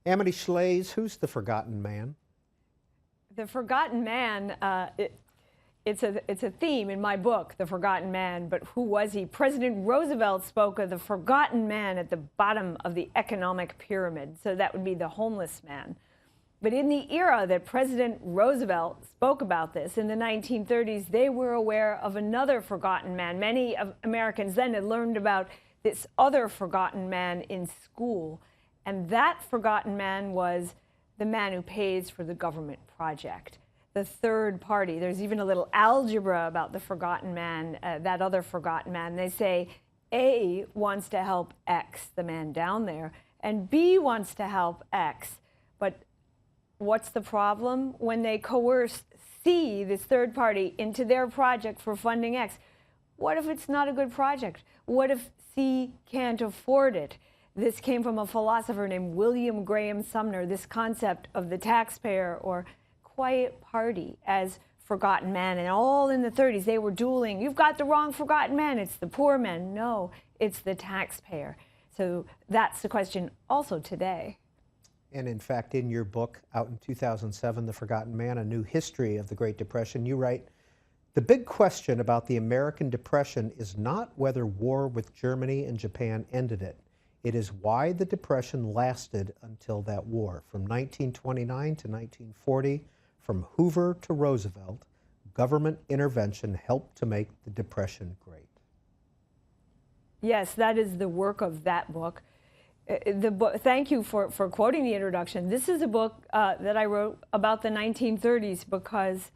Amity Shlaes, who's the forgotten man? The forgotten man, it's a theme in my book, The Forgotten Man, but who was he? President Roosevelt spoke of the forgotten man at the bottom of the economic pyramid, so that would be the homeless man. But in the era that President Roosevelt spoke about this, in the 1930s, they were aware of another forgotten man. Many of Americans then had learned about this other forgotten man in school, and that forgotten man was the man who pays for the government project, the third party. There's even a little algebra about the forgotten man, that other forgotten man. They say A wants to help X, the man down there, and B wants to help X. But what's the problem? When they coerce C, this third party, into their project for funding X, what if it's not a good project? What if C can't afford it? This came from a philosopher named William Graham Sumner, this concept of the taxpayer or quiet party as forgotten man. And all in the 30s, they were dueling. You've got the wrong forgotten man. It's the poor man. No, it's the taxpayer. So that's the question also today. And in fact, in your book, out in 2007, The Forgotten Man, A New History of the Great Depression, you write, "The big question about the American Depression is not whether war with Germany and Japan ended it. It is why the Depression lasted until that war. From 1929 to 1940, from Hoover to Roosevelt, government intervention helped to make the Depression great." Yes, that is the work of that book. Thank you for quoting the introduction. This is a book that I wrote about the 1930s because,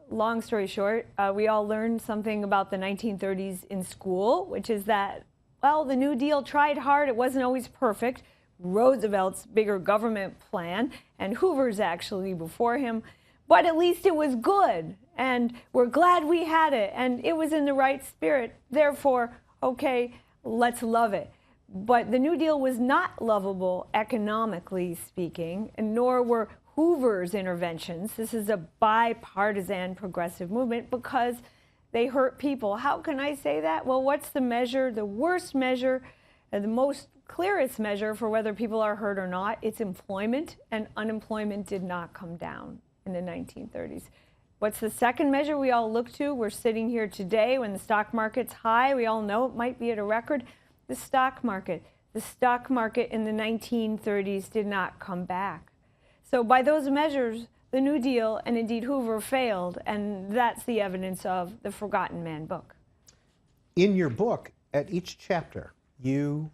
long story short, we all learned something about the 1930s in school, which is that, well, the New Deal tried hard. It wasn't always perfect. Roosevelt's bigger government plan, and Hoover's actually before him, but at least it was good, and we're glad we had it, and it was in the right spirit. Therefore, okay, let's love it. But the New Deal was not lovable economically speaking, and nor were Hoover's interventions. This is a bipartisan progressive movement because they hurt people. How can I say that? Well, what's the measure, the worst measure, the most clearest measure for whether people are hurt or not? It's employment, and unemployment did not come down in the 1930s. What's the second measure we all look to? We're sitting here today when the stock market's high. We all know it might be at a record. The stock market. The stock market in the 1930s did not come back. So by those measures, the New Deal and indeed Hoover failed, and that's the evidence of the Forgotten Man book. In your book, at each chapter, you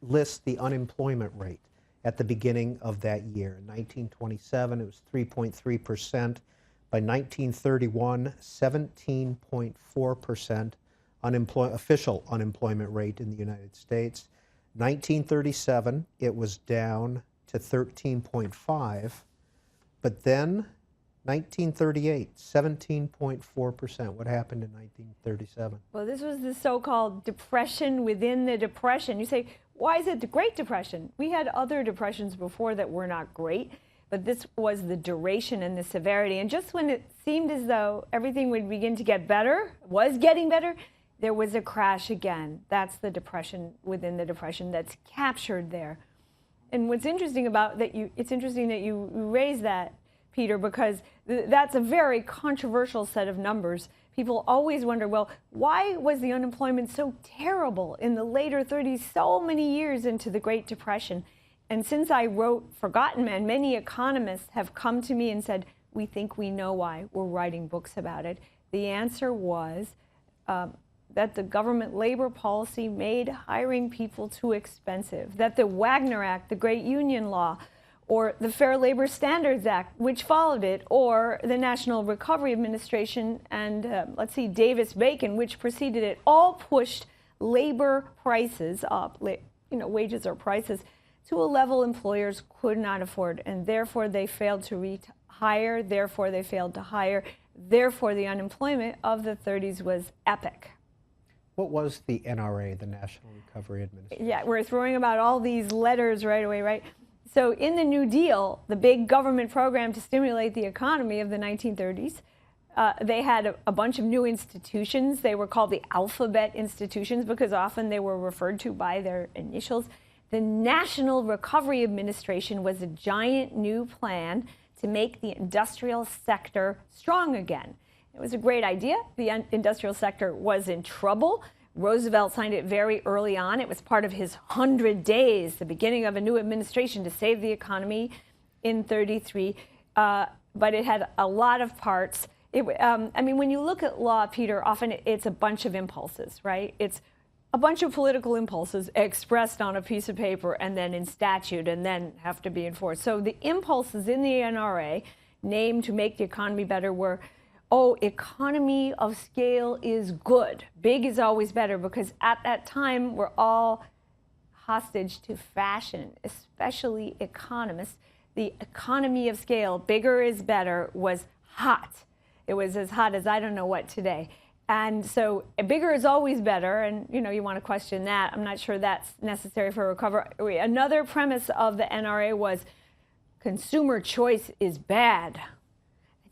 list the unemployment rate at the beginning of that year. In 1927, it was 3.3%. By 1931, 17.4% official unemployment rate in the United States. 1937, it was down to 13.5%. But then 1938, 17.4%. What happened in 1937? Well, this was the so-called depression within the depression. You say, why is it the Great Depression? We had other depressions before that were not great, but this was the duration and the severity. And just when it seemed as though everything would begin to get better, was getting better, there was a crash again. That's the depression within the depression that's captured there. And what's interesting about that, it's interesting that you raise that, Peter, because that's a very controversial set of numbers. People always wonder, well, why was the unemployment so terrible in the later 30s, so many years into the Great Depression? And since I wrote Forgotten Man, many economists have come to me and said, we think we know why. We're writing books about it. The answer was that the government labor policy made hiring people too expensive, that the Wagner Act, the great union law, or the Fair Labor Standards Act, which followed it, or the National Recovery Administration and, Davis-Bacon, which preceded it, all pushed labor prices up, wages or prices, to a level employers could not afford, and therefore they failed to rehire, therefore they failed to hire, therefore the unemployment of the 30s was epic. What was the NRA, the National Recovery Administration? Yeah, we're throwing about all these letters right away, right? So in the New Deal, the big government program to stimulate the economy of the 1930s, they had a bunch of new institutions. They were called the alphabet institutions because often they were referred to by their initials. The National Recovery Administration was a giant new plan to make the industrial sector strong again. It was a great idea. The industrial sector was in trouble. Roosevelt signed it very early on. It was part of his 100 days, the beginning of a new administration to save the economy in 33. But it had a lot of parts. I mean, when you look at law, Peter, often it's a bunch of impulses, right? It's a bunch of political impulses expressed on a piece of paper and then in statute and then have to be enforced. So the impulses in the NRA named to make the economy better were, oh, economy of scale is good. Big is always better, because at that time we're all hostage to fashion, especially economists. The economy of scale, bigger is better, was hot. It was as hot as I don't know what today. And so bigger is always better, and you want to question that. I'm not sure that's necessary for recovery. Another premise of the NRA was consumer choice is bad.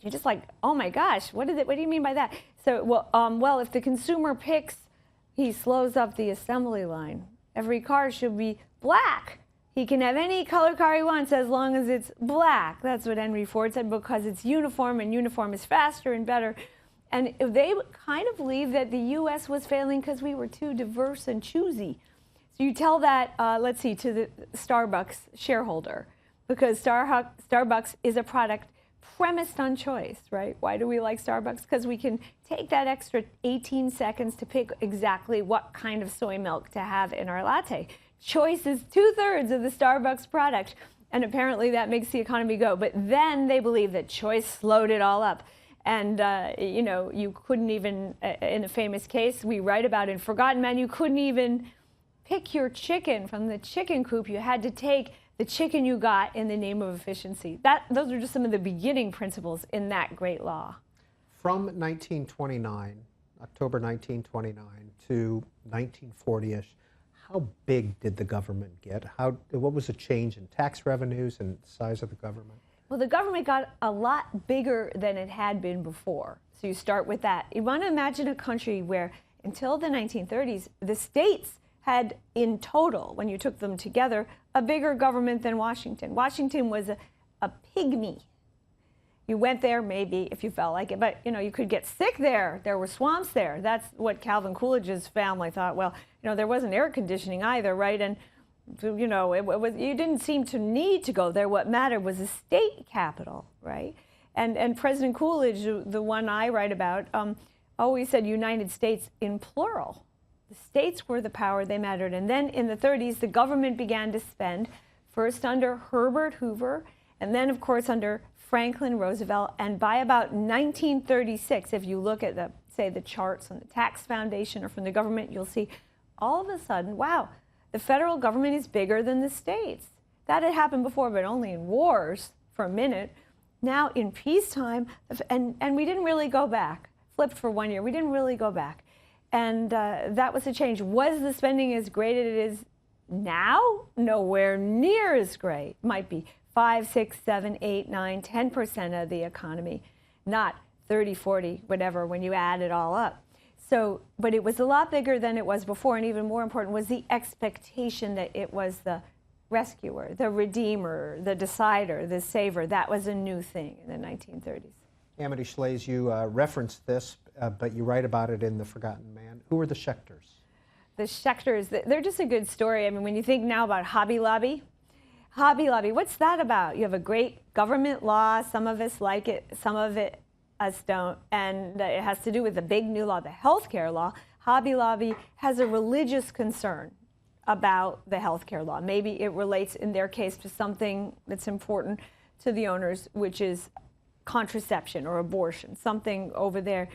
You're just like, oh my gosh, what do you mean by that? So, well, if the consumer picks, he slows up the assembly line. Every car should be black. He can have any color car he wants as long as it's black. That's what Henry Ford said, because it's uniform, and uniform is faster and better. And they kind of believed that the U.S. was failing because we were too diverse and choosy. So you tell that, let's see, to the Starbucks shareholder, because Starbucks is a product premised on choice, right? Why do we like Starbucks? Because we can take that extra 18 seconds to pick exactly what kind of soy milk to have in our latte. Choice is 2/3 of the Starbucks product, and apparently that makes the economy go. But then they believe that choice slowed it all up. And, you couldn't even, in a famous case we write about in Forgotten Man, you couldn't even pick your chicken from the chicken coop. You had to take the chicken you got in the name of efficiency. Those are just some of the beginning principles in that great law. From 1929, October 1929 to 1940-ish, how big did the government get? What was the change in tax revenues and size of the government? Well, the government got a lot bigger than it had been before. So you start with that. You want to imagine a country where until the 1930s, the states had in total, when you took them together, a bigger government than Washington. Washington was a pygmy. You went there maybe if you felt like it, but you could get sick there. There were swamps there. That's what Calvin Coolidge's family thought. Well, there wasn't air conditioning either, right? And you didn't seem to need to go there. What mattered was the state capital, right? And President Coolidge, the one I write about, always said United States in plural. The states were the power, they mattered. And then in the 30s, the government began to spend, first under Herbert Hoover, and then, of course, under Franklin Roosevelt. And by about 1936, if you look at the charts on the Tax Foundation or from the government, you'll see all of a sudden, wow, the federal government is bigger than the states. That had happened before, but only in wars for a minute. Now in peacetime, and we didn't really go back. Flipped for 1 year, we didn't really go back. And that was a change. Was the spending as great as it is now? Nowhere near as great. Might be 5, 6, 7, 8, 9, 10% of the economy, not 30, 40, whatever, when you add it all up. So, but it was a lot bigger than it was before, and even more important was the expectation that it was the rescuer, the redeemer, the decider, the saver. That was a new thing in the 1930s. Amity Shlaes, you referenced this, but you write about it in The Forgotten Man. Who were the Schechters? The Schechters, they're just a good story. I mean, when you think now about Hobby Lobby, what's that about? You have a great government law. Some of us like it, some of it us don't, and it has to do with the big new law, the healthcare law. Hobby Lobby has a religious concern about the healthcare law. Maybe it relates, in their case, to something that's important to the owners, which is contraception or abortion, something over there.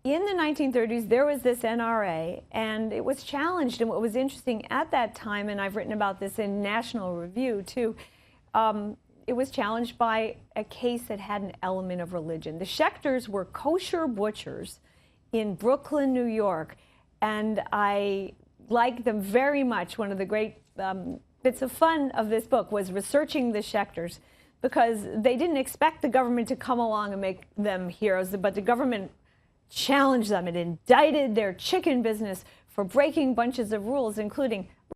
In the 1930s, there was this NRA, and it was challenged. And what was interesting at that time, and I've written about this in National Review too, it was challenged by a case that had an element of religion. The Schechters were kosher butchers in Brooklyn, New York, and I like them very much. One of the great bits of fun of this book was researching the Schechters, because they didn't expect the government to come along and make them heroes, but the government challenged them. It indicted their chicken business for breaking bunches of rules, including